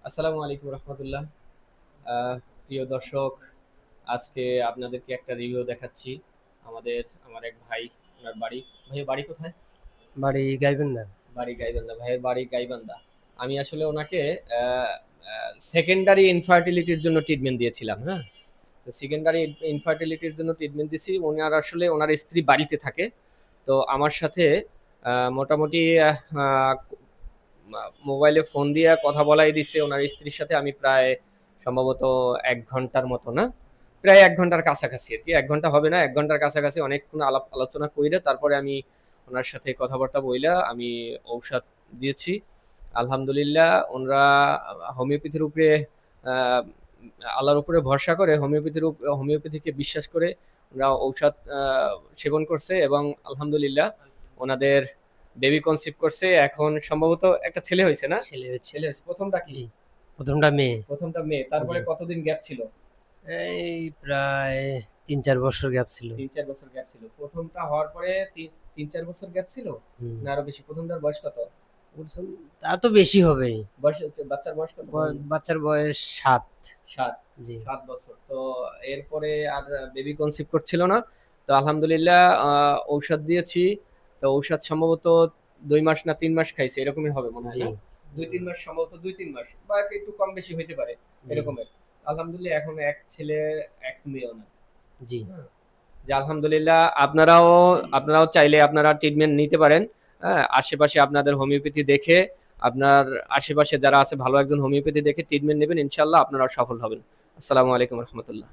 আসসালামু আলাইকুম রহমতুল্লাহ। আহ, প্রিয় দর্শক, আজকে আপনাদেরকে একটা রিভিউ দেখাচ্ছি। আমার এক ভাই, ওনার বাড়ি কোথায়? বাড়ি গাইবেন্দা। বাড়ি গাইবান্ধা। ভাইয়ের বাড়ি গাইবান্ধা। আমি আসলে ওনাকে সেকেন্ডারি ইনফার্টিলিটির জন্য ট্রিটমেন্ট দিয়েছিলাম। হ্যাঁ, তো সেকেন্ডারি ইনফার্টিলিটির জন্য ট্রিটমেন্ট দিছি। ওনার স্ত্রী বাড়িতে থাকে। তো আমার সাথে মোটামুটি মোবাইলে ফোন দিয়ে কথা বলাই দিছে ওনার স্ত্রীর সাথে। আমি প্রায় সম্ভবত 1 ঘন্টার মতো, না, প্রায় 1 ঘন্টার কাছাকাছি আর কি। 1 ঘন্টা হবে না, 1 ঘন্টার কাছাকাছি অনেকক্ষণ আলাপ আলোচনা কইরা তারপরে আমি ওনার সাথে কথাবার্তা বইলা আমি ঔষধ দিয়েছি। আলহামদুলিল্লাহ ওনারা হোমিওপ্যাথির উপরে আহ, আল্লাহর উপরে ভরসা করে হোমিওপ্যাথিকে বিশ্বাস করে ওরা ঔষধ সেবন করছে এবং আলহামদুলিল্লাহ ওনাদের বেবি কনসিভ করছে। এখন সম্ভবত একটা ছেলে হয়েছে, না? ছেলে হচ্ছে। ছেলে হয়েছে। প্রথমটা কি? জি, প্রথমটা মেয়ে। প্রথমটা মেয়ে। তারপরে জি, কতদিন গ্যাপ ছিল? এই প্রায় 3-4 বছর গ্যাপ ছিল। 3-4 বছর গ্যাপ ছিল। প্রথমটা হওয়ার পরে 3-4 বছর গ্যাপ ছিল, হুম। না আরো বেশি? প্রথমটার বয়স কত? তা তো বেশি হবেই। বয়স হচ্ছে, বাচ্চার বয়স কত প্রথম? বাচ্চার বয়স 7। 7। জি। 7 বছর তো। এরপরে আর বেবি কনসিভ করছিল না। তো আলহামদুলিল্লাহ ঔষধ দিয়েছি। তো ঔষধ সম্ভবত 2 মাস না 3 মাস খাইছে, এরকমই হবে মনে হয়, জি। না? দুই হুম, তিন মাস সম্ভবত, 2-3 মাস বা একটু কম বেশি হইতে পারে জি। এরকমের। আলহামদুলিল্লাহ এখন এক ছেলে এক মেয়ে ওনার। জি। হ্যাঁ, যে আলহামদুলিল্লাহ আপনারাও চাইলে আপনারা ট্রিটমেন্ট নিতে পারেন। হ্যাঁ, আশেপাশে আপনাদের হোমিওপ্যাথি দেখে, আপনার আশেপাশে যারা আছে ভালো একজন হোমিওপ্যাথি দেখে ট্রিটমেন্ট নেবেন, ইনশাল্লাহ আপনারা সফল হবেন। আসসালামু আলাইকুম রহমতুল্লাহ।